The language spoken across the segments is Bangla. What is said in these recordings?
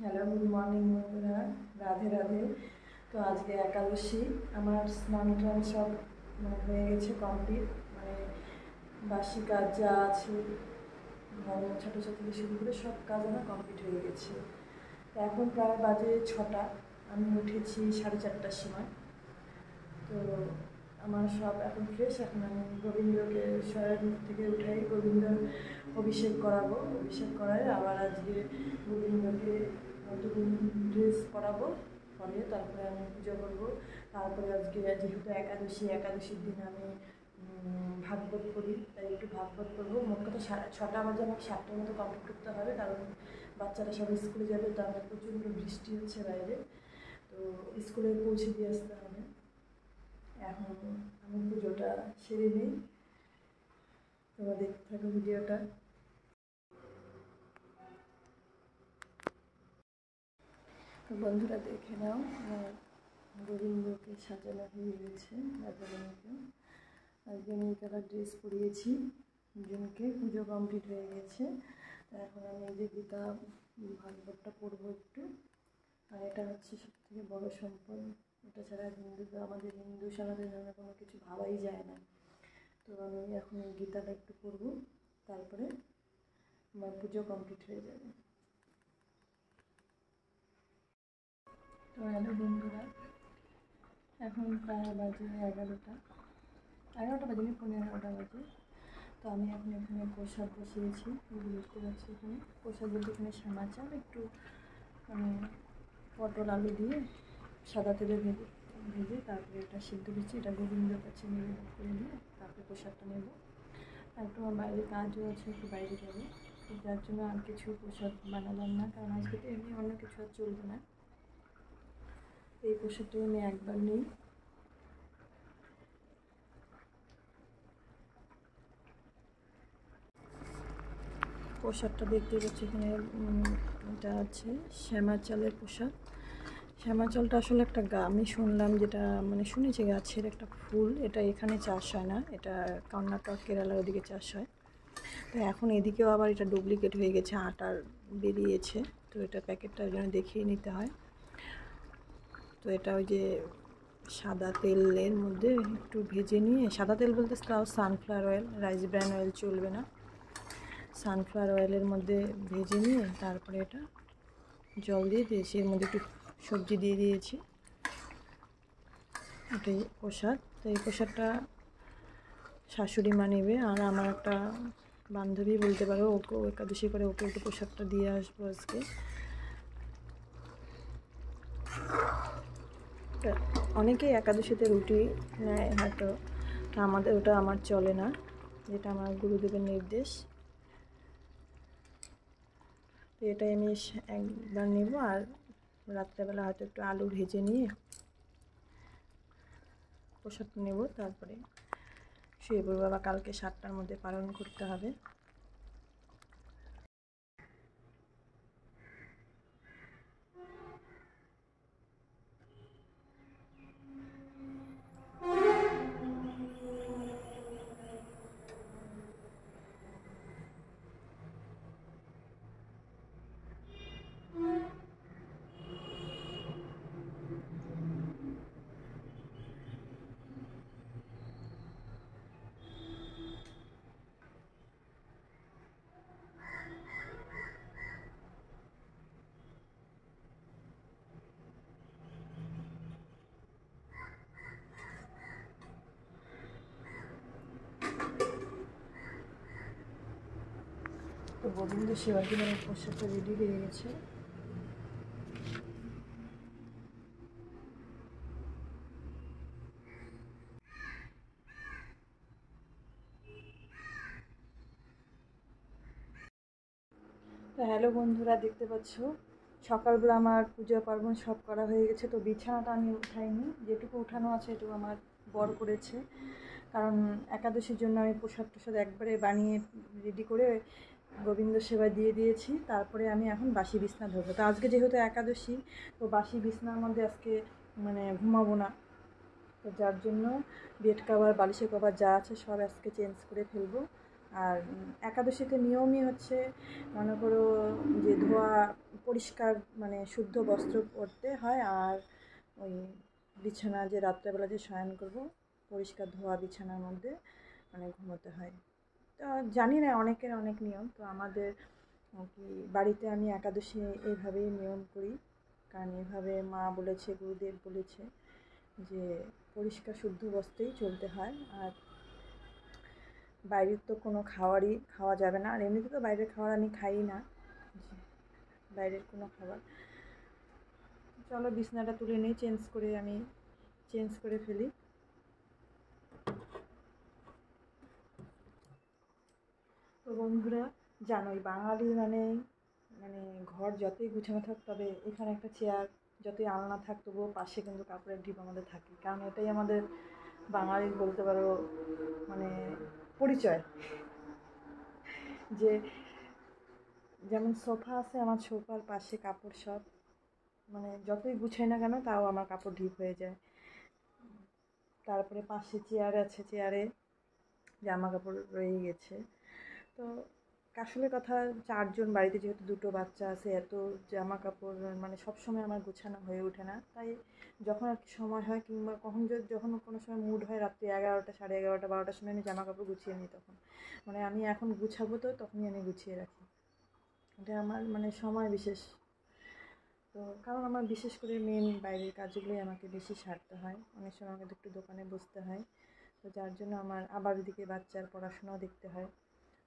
হ্যালো, গুড মর্নিং বন্ধুরা, রাধে রাধে। তো আজকে একাদশী, আমার স্নান টান সব হয়ে গেছে কমপ্লিট, মানে বাসি কাজ যা আছে ছোটো ছোটো থেকে শুরু করে সব কাজ আমার কমপ্লিট হয়ে গেছে। তো এখন প্রায় বাজে 6টা, আমি উঠেছি 4:30টার সময়। তো আমার সব এখন ফ্রেশ। এখন আমি গোবিন্দকে শয়ের থেকে উঠাই, গোবিন্দর অভিষেক করাবো, অভিষেক করাই আবার আজকে গোবিন্দকে নতুন ড্রেস পরাবো, পরে তারপরে আমি পুজো করবো। তারপরে আজকে যেহেতু একাদশীর দিন আমি ভাগবত করি, তাই একটু ভাগবত করবো। মোট কথা 6টা বাজে আমাকে 7টার মতো কমপ্লিট করতে হবে, কারণ বাচ্চারা সব স্কুলে যাবে। তো আমার প্রচণ্ড বৃষ্টি হচ্ছে বাইরে, তো স্কুলে পৌঁছে দিয়ে আসতে হবে। এখন আমি পুজোটা সেরে নিই, তোমরা দেখতে থাকো ভিডিওটা। তো বন্ধুরা দেখে নাও, গোবিন্দকে সাজানো হয়ে গেছে। রাধারানীকে আজকে আমি কালার ড্রেস পরিয়েছি, দুজনকে পুজো কমপ্লিট হয়ে গেছে। এখন আমি এই যে গীতা ভাগবতটা পড়বো একটু। আর এটা হচ্ছে সবথেকে বড় সম্পদ, এটা ছাড়া আমাদের হিন্দু সনাতন ধর্মে কোনো কিছু ভাবাই যায় না। তো আমি এখন এই গীতাটা একটু পড়বো, তারপরে আমার পুজো কমপ্লিট হয়ে যাবে। তো হ্যালো বন্ধুরা, এখন প্রায় বাজে 11টা বাজে, 11:15 বাজে। তো আমি এখন এখানে প্রসাদ বসিয়েছি, বুঝতে পারছি। এখানে প্রসাদ বলতে এখানে শ্যামা চাল একটু মানে পটল আলু দিয়ে সাদা তেলে ভেজে তারপরে এটা সিদ্ধ দিচ্ছি। এটা গোবিন্দর কাছে নিবেদন করে দিয়ে তারপরে প্রসাদটা নেব। আর একটু আমার বাইরে কাজও আছে, একটু বাইরে যাবো, যার জন্য আর কিছু প্রসাদ বানালাম না, কারণ আজকে তো এমনি অন্য কিছু আর চলবে না। এই প্রসাদটা আমি একবার নিই। প্রসাদটা দেখতে পাচ্ছি এখানে, এটা আছে শ্যামা চালের প্রসাদ। শ্যামা চালটা আসলে একটা আমি শুনলাম, যেটা মানে শুনেছি গাছের একটা ফুল, এটা এখানে চাষ হয় না, এটা কর্ণাটক কেরালার ওদিকে চাষ হয়। তো এখন এদিকেও আবার এটা ডুপ্লিকেট হয়ে গেছে, আটার বেরিয়েছে। তো এটা প্যাকেটটার জন্য দেখিয়ে নিতে হয়। তো এটা ওই যে সাদা তেলের মধ্যে একটু ভেজে নিয়ে, সাদা তেল বলতে তাও sunflower oil, rice bran oil চলবে না, সানফ্লাওয়ার অয়েলের মধ্যে ভেজে নিয়ে তারপরে এটা জল দিয়ে দিয়েছি, এর মধ্যে একটু সবজি দিয়ে দিয়েছি। এটাই প্রসাদ। তো এই প্রসাদটা শাশুড়ি মা নেবে, আর আমার একটা বান্ধবী বলতে পারো, ওকেও একাদশী করে, ওকে একটু প্রসাদটা দিয়ে আসবো আজকে। অনেকেই একাদশীতে রুটি নেয় হয়তো, আমাদের ওটা আমার চলে না, যেটা আমার গুরুদেবের নির্দেশ। তো এটাই আমি একবার নেব, আর রাত্রেবেলা হয়তো একটু আলু ভেজে নিয়ে প্রসাদটা নেব, তারপরে শুয়ে পড়বো। আবার কালকে 7টার মধ্যে পালন করতে হবে। তো গোবিন্দ শিবাজি মায়ের প্রসাদটা রেডি হয়ে গেছে। তো হ্যালো বন্ধুরা, দেখতে পাচ্ছ সকালবেলা আমার পূজা পার্বণ সব করা হয়ে গেছে, তো বিছানাটা আমি উঠাইনি, যেটুকু উঠানো আছে এটুকু আমার বর করেছে। কারণ একাদশীর জন্য আমি প্রসাদ টসাদ একবারে বানিয়ে রেডি করে গোবিন্দ সেবা দিয়ে দিয়েছি, তারপরে আমি এখন বাসি বিছনা ধরবো। তো আজকে যেহেতু একাদশী, তো বাসি বিছনার মধ্যে আজকে মানে ঘুমাবো না, তো যার জন্য বেড কভার বালিশের কভার যা আছে সব আজকে চেঞ্জ করে ফেলবো। আর একাদশীতে নিয়মই হচ্ছে মনে করো যে ধোয়া পরিষ্কার মানে শুদ্ধ বস্ত্র পরতে হয়, আর ওই বিছানা যে রাত্রেবেলা যে শয়ন করবো পরিষ্কার ধোয়া বিছানার মধ্যে মানে ঘুমোতে হয়। তো জানি না, অনেকের অনেক নিয়ম, তো আমাদের কি বাড়িতে আমি একাদশী এইভাবেই নিয়ম করি, কারণ এইভাবে মা বলেছে, গুরুদেব বলেছে যে পরিষ্কার শুদ্ধ বস্ত্রেই চলতে হয়। আর বাইরের তো কোনো খাওয়ারই খাওয়া যাবে না, আর এমনিতে তো বাইরের খাবার আমি খাই না, বাইরের কোনো খাবার। চলো বিছনাটা তুলে নিই, আমি চেঞ্জ করে ফেলি। তো বন্ধুরা জানোই বাঙালি মানে মানে ঘর যতই গুছানো থাক, তবে এখানে একটা চেয়ার যতই আলনা থাক তবুও পাশে কিন্তু কাপড়ের ঢিপ আমাদের থাকে, কারণ এটাই আমাদের বাঙালির বলতে পারো মানে পরিচয়। যে যেমন সোফা আছে, আমার সোফার পাশে কাপড় সব মানে যতই গুছাই না কেন তাও আমার কাপড় ঢিপ হয়ে যায়। তারপরে পাশে চেয়ার আছে, চেয়ারে জামা কাপড় রয়ে গেছে। তো আসলে কথা, 4 জন বাড়িতে, যেহেতু 2টো বাচ্চা আছে, এত জামা কাপড় মানে সবসময় আমার গোছানো হয়ে ওঠে না। তাই যখন আর কি সময় হয়, কিংবা যখন কোনো সময় মুড হয়, রাত্রি 11টা, 11:30, 12টার সময় আমি জামা কাপড় গুছিয়ে নিই। তখন মানে আমি এখন গুছাবো, তো তখনই আমি গুছিয়ে রাখি। এটা আমার মানে সময় বিশেষ। তো কারণ আমার বিশেষ করে মেন বাইরের কাজগুলোই আমাকে বেশি সারতে হয়, অনেক সময় আমাকে একটু দোকানে বসতে হয়, তো যার জন্য আমার আবার এদিকে বাচ্চার পড়াশোনাও দেখতে হয়।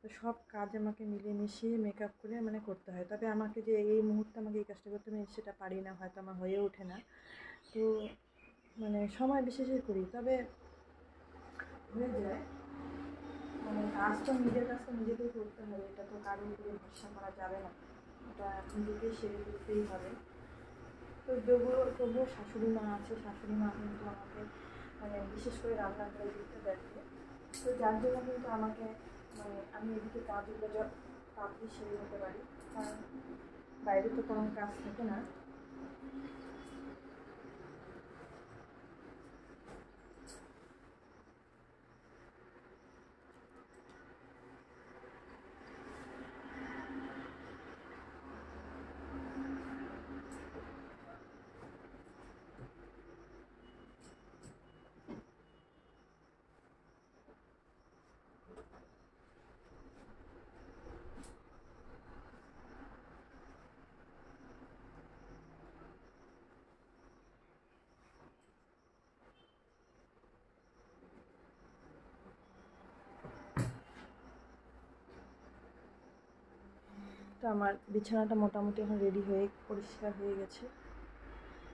তো সব কাজ আমাকে মিলেমিশিয়ে মেকআপ করে মানে করতে হয়। তবে আমাকে যে এই মুহূর্তে আমাকে এই কাজটা করতে আমি সেটা পারি না, হয়তো আমার হয়ে ওঠে না। তো মানে সময় বিশেষই করি, তবে হয়ে যায়। মানে কাজ তো নিজের কাজ তো নিজেকেই করতে হবে, এটা তো কারোর উপরে ভরসা করা যাবে না, এটা নিজেকেই সেরে করতেই হবে। তো তবুও শাশুড়ি মা আছে, শাশুড়ি মা কিন্তু আমাকে মানে বিশেষ করে রান্না করে দিতে দেখে, তো যার জন্য কিন্তু আমাকে মানে আমি এদিকে কাজগুলো তাড়াতাড়ি সেরে নিতে পারি, কারণ বাইরে তো কোনো কাজ থাকে না। তো আমার বিছানাটা মোটামুটি এখন রেডি হয়ে পরিষ্কার হয়ে গেছে।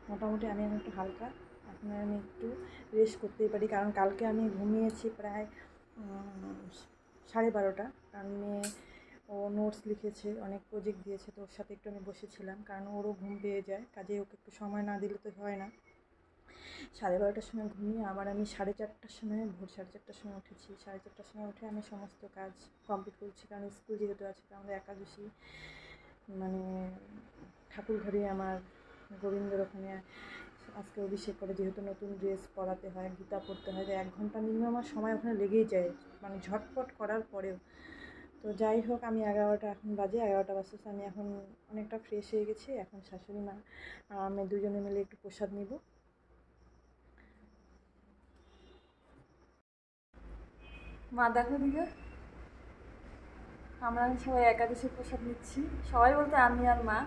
মোটামুটি আমি এখন একটু হালকা, এখন আমি একটু রেস্ট করতেই পারি, কারণ কালকে আমি ঘুমিয়েছি প্রায় 12:30। কারণ মেয়ে ও নোটস লিখেছে, অনেক প্রজেক্ট দিয়েছে, তো ওর সাথে একটু আমি বসেছিলাম, কারণ ওরও ঘুম পেয়ে যায়, কাজে ওকে একটু সময় না দিলে তো হয় না। 12:30টার সময় ঘুমিয়ে আবার আমি 4:30টার সময়, ভোর 4:30টার সময় উঠেছি। 4:30টার সময় উঠে আমি সমস্ত কাজ কমপ্লিট করছি, কারণ স্কুল যেহেতু আছে, আমাদের একাদশী মানে ঠাকুর ঘরে আমার গোবিন্দর ওখানে আজকে অভিষেক করে, যেহেতু নতুন ড্রেস পরাতে হয়, গীতা পড়তে হয়, 1 ঘন্টা মিনিমাম আমার সময় ওখানে লেগেই যায়, মানে ঝটপট করার পরেও। তো যাই হোক, আমি 11টা এখন বাজে, 11টা বাজতেছে, আমি এখন অনেকটা ফ্রেশ হয়ে গেছি। এখন শাশুড়ি মা আর আমি দুজনে মিলে একটু প্রসাদ নিব। মা দেখো দিকে, আমরা সবাই একাদশী প্রসাদ নিচ্ছি, সবাই বলতে আমি আর মা।